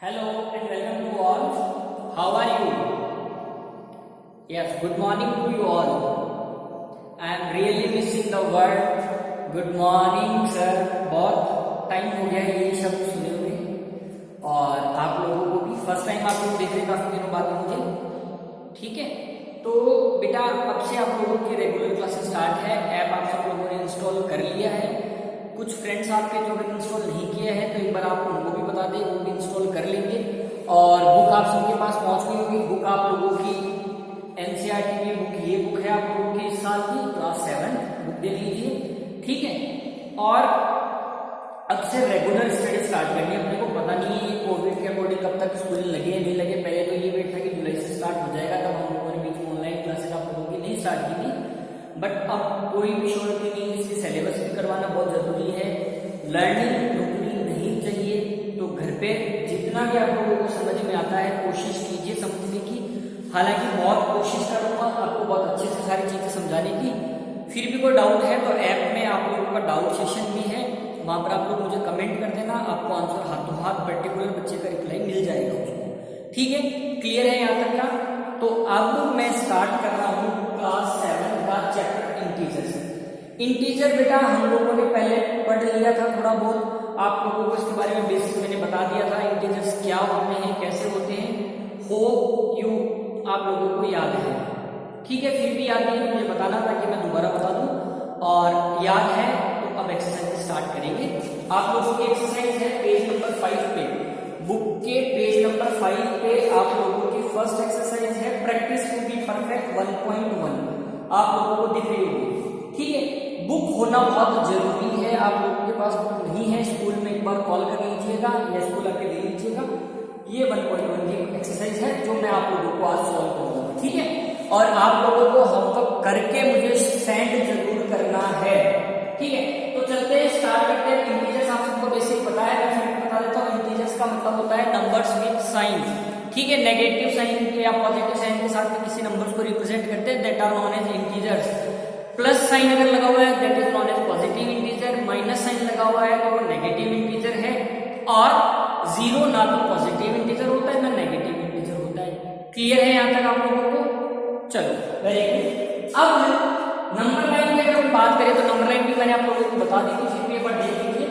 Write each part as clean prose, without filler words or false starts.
Hello and welcome to all. How are you? Yes, good morning to you all. I am really missing the word good morning sir. बहुत time हो गया ये शब्द सुने हुए और आप लोगों को भी फर्स्ट टाइम आप लोग देख रहे काफी दिनों बाद मुझे, ठीक है। तो बेटा अब से आप लोगों की रेगुलर क्लासेस स्टार्ट है। ऐप आप सब लोगों ने इंस्टॉल कर लिया है। कुछ फ्रेंड्स आपके जो अगर इंस्टॉल नहीं किए हैं तो एक बार आप उनको भी बता दें, वो भी इंस्टॉल कर लेंगे। और बुक आप सबके पास पहुंच गई होगी। बुक आप लोगों की एनसीईआरटी की बुक, ये बुक है आप लोगों की इस साल की क्लास 7 बुक देख लीजिए, ठीक है। और अब से रेगुलर स्टडी स्टार्ट करनी है। अपने को पता नहीं है कोविड के अकॉर्डिंग कब तक स्कूल लगे या नहीं लगे। पहले तो ये वेट था कि जुलाई से स्टार्ट हो जाएगा, तब हम लोगों ने बीच में ऑनलाइन क्लासेस आप लोगों की नहीं स्टार्ट की थी। बट अब कोई भी श्योरिटी नहीं है, इसलिए सिलेबस भी करवाना बहुत जरूरी है। लर्निंग रुकनी नहीं चाहिए। तो घर पे जितना भी आप लोगों को समझ में आता है कोशिश कीजिए समझने की। हालांकि बहुत कोशिश करूंगा आपको बहुत अच्छे से सारी चीजें समझाने की। फिर भी कोई डाउट है तो ऐप में आप लोगों का डाउट सेशन भी है, वहां पर आप लोग मुझे कमेंट कर देना। आपको आंसर हाथों हाथ पर्टिकुलर बच्चे का रिप्लाई मिल जाएगा उसको, ठीक है। क्लियर है यहाँ तक का? तो अब मैं स्टार्ट कर रहा हूँ क्लास 7 का चैप्टर इंटीजर्स। इंटीजर बेटा हम लोगों ने पहले पढ़ लिया था थोड़ा बहुत, आप लोगों को इसके बारे में बेसिक मैंने बता दिया था। इंटीजर्स क्या होते हैं, कैसे होते हैं, होप यू आप लोगों को याद है, ठीक है। फिर भी याद नहीं है मुझे बताना ताकि मैं दोबारा बता दूं। और याद है तो अब एक्सरसाइज स्टार्ट करेंगे। आप लोगों की एक्सरसाइज है पेज नंबर 5 पे, बुक के पेज नंबर 5 पे आप लोगों की फर्स्ट एक्सरसाइज है प्रैक्टिस टू बी परफेक्ट 1.1। आप लोगों को दिख रही होगी, ठीक है। बुक होना बहुत जरूरी है। आप लोगों के पास बुक नहीं है, स्कूल में एक बार कॉल कर लीजिएगा या स्कूल आके ले लीजिएगा। ये 1.1 की एक्सरसाइज है जो मैं आप लोगों को आज सॉल्व करूंगा, ठीक है। और आप लोगों को होमवर्क करके मुझे सेंड जरूर करना है, ठीक है। तो चलते हैं, स्टार्ट करते हैं। इंटीजर्स आप सबको बेसिक पता है, मैं फिर बता देता हूँ। इंटीजर्स का मतलब होता है नंबर्स विद साइन, ठीक है। नेगेटिव साइन या पॉजिटिव साइन के साथ में किसी नंबर्स को रिप्रेजेंट करते हैं, that are known as integers. Plus sign अगर लगा हुआ है that is known as positive integer, minus sign लगा हुआ है तो वो नेगेटिव इंटीजर है। और जीरो ना तो पॉजिटिव इंटीजर होता है ना नेगेटिव इंटीजर होता है। क्लियर है यहाँ तक आप लोगों को? चलो वेरी गुड। अब नंबर लाइन की अगर हम बात करें तो नंबर लाइन भी मैंने आप लोगों को बता दी थी, फिर भी एक बार देख लीजिए।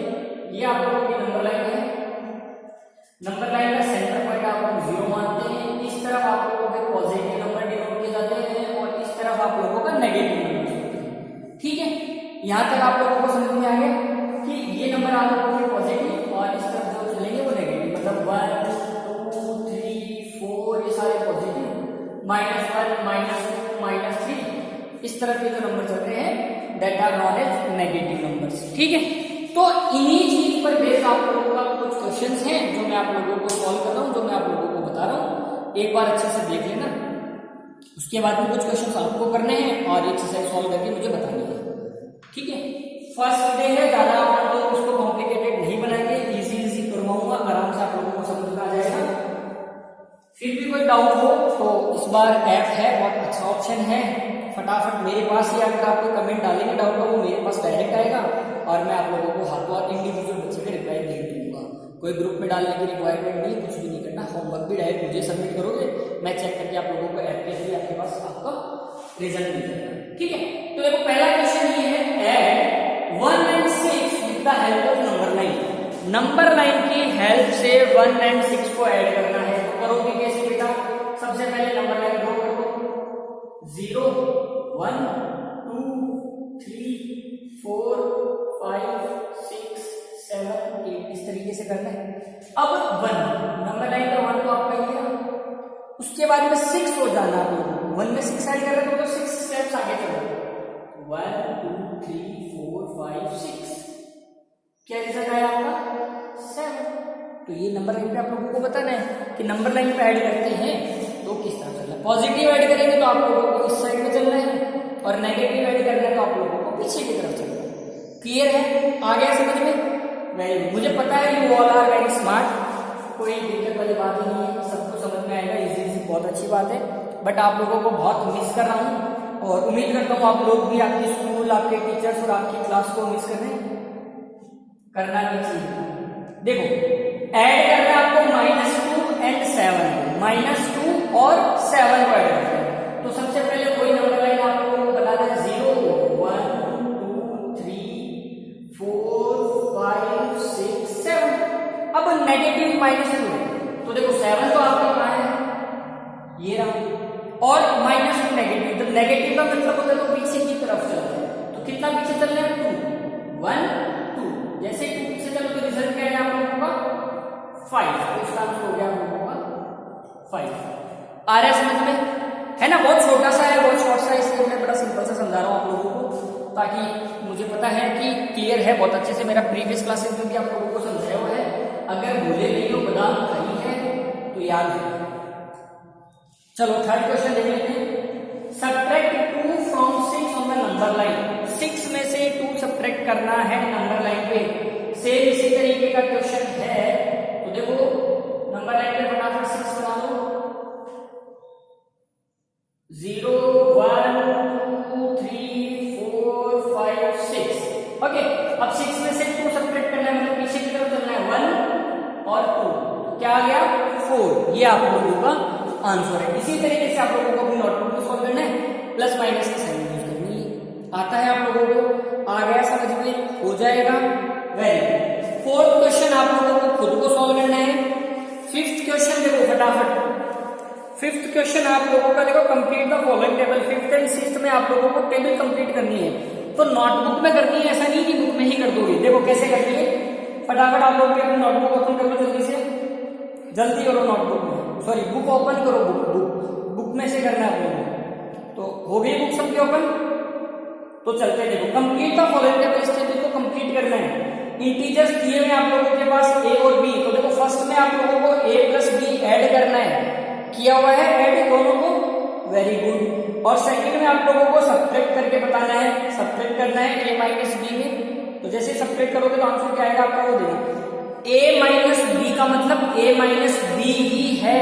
ये आप लोगों की नंबर लाइन है। नंबर लाइन का सेंटर पॉइंट आप लोग 0 मानते हैं। इस तरफ आप लोगों के पॉजिटिव नंबर डिनोट किए जाते हैं और इस तरफ आप लोगों का नेगेटिव नंबर, ठीक है। यहां तक आप लोगों को समझ में आ गया कि ये नंबर आप लोगों के पॉजिटिव और इस तरफ जो चलेंगे वो नेगेटिव, मतलब 1 2 3 4 ये सारे पॉजिटिव, -1 -2 -3 इस तरह के जो नंबर चल रहे हैं that are known as negative numbers, ठीक है। तो इन्हीं चीज पर बेस्ड आप लोगों का कुछ क्वेश्चंस हैं जो मैं आप लोगों को सॉल्व कर रहा हूं, जो मैं आप लोगों को बता रहा हूं। एक बार अच्छे से देख लेना, उसके बाद में कुछ क्वेश्चंस आपको करने हैं और एक्सरसाइज सॉल्व करके मुझे बतानी है, ठीक है। फर्स्ट डे है, ज्यादा आप लोग उसको कॉम्प्लिकेटेड नहीं बनाएंगे, इजी करवाऊंगा, आराम से आप लोगों को समझ में आ जाएगा। फिर भी कोई डाउट हो तो इस बार ऐप है, बहुत अच्छा ऑप्शन है। फटाफट मेरे पास ही अगर आपको कमेंट डालेंगे डाउट का, वो मेरे पास डायरेक्ट आएगा और मैं आप लोगों को हाथों हाथ इंडिविजुअल बच्चे का रिप्लाई दे दूंगा। कोई ग्रुप में डालने की रिक्वायरमेंट नहीं, कुछ भी नहीं करना। होमवर्क भी डायरेक्ट मुझे सबमिट करोगे, मैं चेक करके आप लोगों को ऐप के जरिए आपके पास आपका रिजल्ट मिल जाएगा, ठीक है। तो देखो पहला क्वेश्चन ये है, add 1 and 6 with the help of number line. Number line की हेल्प से 1 and 6 को ऐड करना है। तो करोगे कैसे बेटा? सबसे पहले नंबर लाइन ड्रॉ कर दो। 0 1 2 3 4 5 6 7 8 इस तरीके से करना है। अब 1 नंबर लाइन का 1 तो आपका ही है, उसके बाद में 6 हो जाना है। 1 में 6 ऐड कर रहे तो 6 स्टेप्स आगे चलो। 1 2 3 4 5 6 क्या रिजल्ट आया आपका? 7। तो ये नंबर लाइन पे आप लोगों को बताना है कि नंबर लाइन पे ऐड करते हैं तो किस तरह चलना है। पॉजिटिव ऐड करेंगे तो आप लोगों को इस साइड में चलना है और नेगेटिव ऐड करना है तो आप लोगों को पीछे की तरफ चलना है। क्लियर है? आ गया समझ में? Very good. मुझे पता है you all are very smart, कोई दिक्कत वाली बात ही नहीं है, सबको समझ में आएगा, इजी बहुत अच्छी बात है। बट आप लोगों को बहुत मिस कर रहा हूँ और उम्मीद करता हूँ आप लोग भी आपके स्कूल, आपके टीचर्स और आपकी क्लास को मिस करना नहीं चाहिए। देखो ऐड करना है आपको -2 एंड 7 को, -2 और 7 को ऐड करना है। तो सबसे पहले कोई नंबर लाइन आपको बनाना है 0 1 2 3 4 5 6 7। अब नेगेटिव -2 तो देखो 7 तो आपके कहाँ है, ये रहा, और -2 नेगेटिव, तो नेगेटिव का मतलब होता है तो पीछे की तरफ चलते हैं। तो कितना पीछे चल रहे हैं, 2 1 2, जैसे 2 पीछे चलो तो रिजल्ट क्या है आप लोगों का 5, तो इसका आंसर हो गया आप लोगों का 5। आ रहा है समझ में, है ना? बहुत छोटा सा है, बहुत शॉर्ट सा है, इसलिए मैं बड़ा सिंपल सा समझा रहा हूँ आप लोगों को, ताकि मुझे पता है कि क्लियर है बहुत अच्छे से। मेरा प्रीवियस क्लासेस में भी आप लोगों को समझाया हुआ है, अगर भूले नहीं हो, बादाम खाई है तो याद है। चलो थर्ड क्वेश्चन देख लेते हैं। Subtract 2 from 6 on the number line. 6 में से 2 सब्ट्रैक्ट करना है नंबर लाइन पे। सेम इसी तरीके का क्वेश्चन है, तो देखो नंबर लाइन पे फटाफट 6 बना लो। 0 1 2 3 4 5 6। ओके, अब 6 में से 2 सब्ट्रैक्ट करना है, मतलब पीछे की तरफ चलना है, 1 और 2, क्या आ गया 4। ये आप लोगों का आंसर है। इसी तरीके से आप लोगों को अपनी नोटबुक में सॉल्व करना है, प्लस माइनस की साइन यूज करनी है। आता है आप लोगों को, आ गया समझ में, हो जाएगा, वेरी गुड। फोर्थ क्वेश्चन आप लोगों को खुद को सॉल्व करना है। फिफ्थ क्वेश्चन देखो फटाफट, फिफ्थ क्वेश्चन आप लोगों का देखो, complete the following table. Fifth and sixth में आप लोगों को टेबल कंप्लीट करनी है, तो नोटबुक में करनी है, ऐसा नहीं कि बुक में ही कर दोगे। देखो कैसे करनी है, फटाफट आप लोग अपनी नोटबुक ओपन कर लो, जल्दी से, जल्दी करो नोटबुक में, सॉरी बुक ओपन करो, बुक में से करना है आप लोगों। तो हो गई बुक सबके ओपन, तो चलते देखो, कंप्लीट द फॉलोइंग टेबल, इस टेबल को कंप्लीट करना है। इंटीजर्स दिए हुए आप लोगों के पास a और b, तो देखो फर्स्ट में आप लोगों को a प्लस b ऐड करना है, किया हुआ है ऐड दोनों को, वेरी गुड। और सेकंड में आप लोगों को सब्ट्रैक्ट करके बताना है, सब्ट्रैक्ट करना है a माइनस b में, तो जैसे सब्ट्रैक्ट करोगे तो आंसर क्या आएगा आपका, वो देखो a माइनस b का मतलब a माइनस b ही है,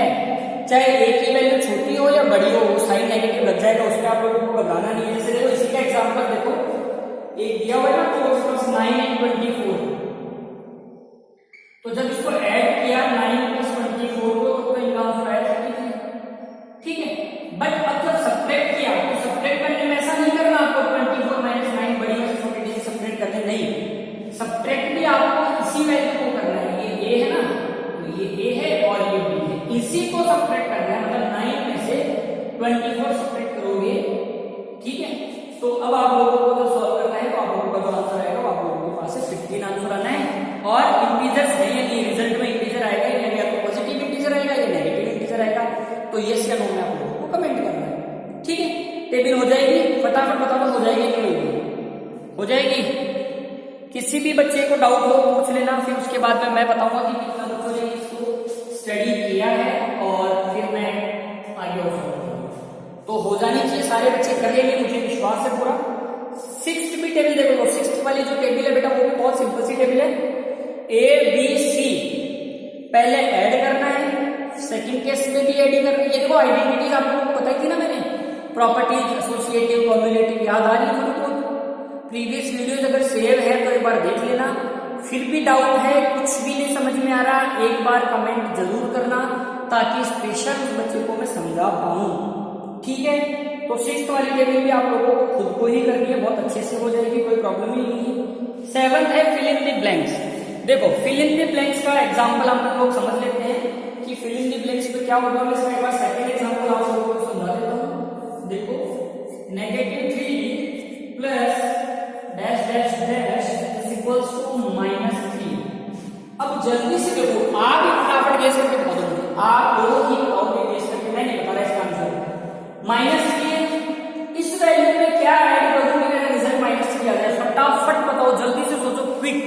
चाहे a की वैल्यू छोटी हो या बड़ी हो, साइन नेगेटिव लग जाएगा, उसमें आप लोगों को घबराना नहीं है। जैसे देखो इसी का एग्जांपल देखो, एक दिया हुआ है ना 4 प्लस 9 एंड 24, तो जब इसको ऐड किया 9 प्लस 24 को, तो इनका आंसर आया 33, ठीक है। बट अब जब सब्ट्रैक्ट किया, तो सब्ट्रैक्ट करने में ऐसा नहीं करना आपको 24 माइनस 9 बड़ी में छोटी से सब्ट्रैक्ट करने, नहीं, सब्ट्रैक्ट भी आपको इसी वैल्यू को करना है, ये a है ना, तो ये a है और ये b है, इसी को सब्ट्रैक्ट करना है, मतलब 9 में से 24 सब्ट्रैक्ट करोगे, ठीक है। तो अब आप लोगों को जो सॉल्व करना है, तो आप लोगों का जो आंसर आएगा वो आप लोगों के पास से 15 आंसर आना है। और इंटीजर्स है या नहीं, रिजल्ट में इंटीजर आएगा या तो पॉजिटिव इंटीजर आएगा या नेगेटिव इंटीजर आएगा, तो यस या नो में आप लोगों को कमेंट करना है, ठीक है। टेबल हो जाएगी, फटाफट बता दो, हो जाएगी नहीं होगी, हो जाएगी। किसी भी बच्चे को डाउट हो पूछ लेना, फिर उसके बाद में मैं बताऊंगा कि कितना बच्चों ने इसको स्टडी किया है, और फिर मैं आगे और तो हो जानी चाहिए, सारे बच्चे कर लेंगे, मुझे विश्वास है पूरा। सिक्स्थ भी टेबल देखो, तो सिक्स्थ वाली जो टेबल है बेटा, वो भी बहुत सिंपल सी टेबल है। ए बी सी पहले ऐड करना है, सेकंड केस में भी ऐड करना है। ये देखो आइडेंटिटीज आप लोगों को बताई थी ना मैंने, प्रॉपर्टीज, एसोसिएटिव, कॉम्युलेटिव, याद आ रही है थोड़ी बहुत? प्रीवियस वीडियोज अगर सेव है तो एक बार देख लेना। फिर भी डाउट है, कुछ भी नहीं समझ में आ रहा, एक बार कमेंट जरूर करना, ताकि स्पेशल उस बच्चे को मैं समझा पाऊं, ठीक है। तो सिक्स्थ वाली टेबल भी आप लोगों को खुद को ही करनी है, बहुत अच्छे से हो जाएगी, कोई प्रॉब्लम ही नहीं है। सेवंथ है फिल इन द ब्लैंक्स। देखो फिल इन द ब्लैंक्स का एग्जांपल हम लोग समझ लेते हैं कि फिल इन द ब्लैंक्स में क्या होगा। मैं इसका एक बार सेकंड एग्जांपल आप लोगों को समझा देता हूं। देखो -3 plus dash dash dash is equals to -3। अब जल्दी से देखो, आप ही फटाफट गेस करके बता दो, आप लोग ही बताओगे गेस करके, मैं नहीं बता रहा इसका आंसर। -3 इस वैल्यू में क्या ऐड करूंगी, मेरा रिजल्ट -3 आ जाए, फटाफट बताओ, जल्दी से सोचो, क्विक।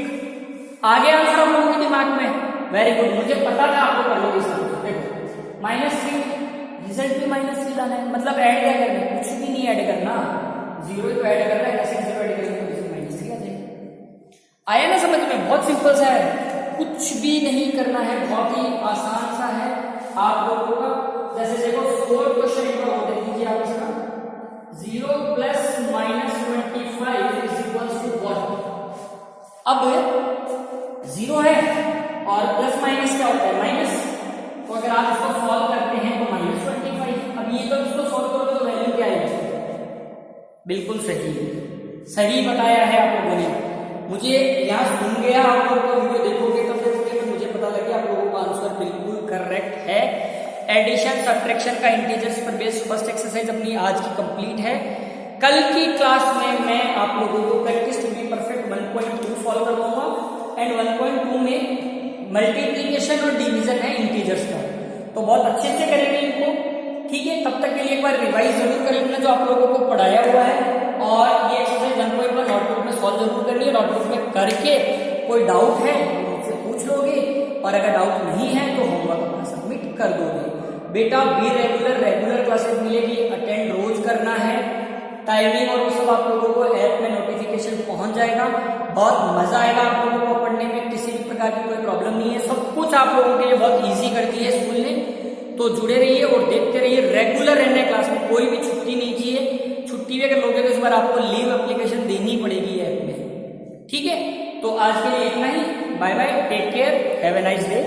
आ गया आंसर आप लोगों के दिमाग में, वेरी गुड, मुझे पता था आपको कर लोगे इसका। देखो -3 रिजल्ट भी -3 लाना है, मतलब ऐड क्या करना है, कुछ भी नहीं ऐड करना, 0 तो ऐड करना है, जैसे 0 ऐड करेंगे तो रिजल्ट -3 आ जाएगा। आया ना समझ में, बहुत सिंपल सा है, कुछ भी नहीं करना है, बहुत ही आसान सा है आप लोगों का। जैसे देखो 4 क्वेश्चन एक बार और देख लीजिए आप इसका, 0 प्लस -25 इज इक्वल्स टू 1। अब 0 है और प्लस माइनस क्या होता है माइनस, तो अगर आप इसको सॉल्व करते हैं तो -25। अब ये तो इसको सॉल्व करोगे तो वैल्यू क्या आएगी, बिल्कुल सही सही बताया है आप लोगों ने। मुझे यहाँ सुन गया, आप लोग तो वीडियो देखोगे तो फिर मुझे पता लगे आप लोगों का आंसर बिल्कुल करेक्ट है। एडिशन सब्ट्रैक्शन का इंटीजर्स पर बेस्ड फर्स्ट एक्सरसाइज अपनी आज की कंप्लीट है। कल की क्लास में मैं आप लोगों को practice to be perfect 1.2 solve करवाऊंगा एंड 1.2 में मल्टीप्लीकेशन और डिवीजन है इंटीजर्स का, तो बहुत अच्छे से करेंगे इनको, ठीक है। तब तक के लिए एक बार रिवाइज जरूर कर लेना जो आप लोगों को पढ़ाया हुआ है, और ये एक्सरसाइज 1.1 नोटबुक में सॉल्व जरूर करनी है। नोटबुक में करके कोई डाउट है तो मुझसे पूछ लोगे, और अगर डाउट नहीं है तो होमवर्क अपना सबमिट कर दोगे। बेटा बी रेगुलर क्लासेस मिलेगी, अटेंड रोज करना है, टाइमिंग और वो सब आप लोगों को ऐप में नोटिफिकेशन पहुंच जाएगा। बहुत मजा आएगा आप लोगों को पढ़ने में, किसी भी प्रकार की कोई प्रॉब्लम नहीं है, सब कुछ आप लोगों के लिए बहुत इजी कर दी है स्कूल ने। तो जुड़े रहिए और देखते रहिए, रेगुलर रहना है क्लास में, कोई भी छुट्टी नहीं चाहिए। छुट्टी भी अगर लोगे तो इस बार आपको लीव एप्लीकेशन देनी पड़ेगी ऐप में, ठीक है। तो आज के लिए इतना ही, bye bye, take care, have a nice day.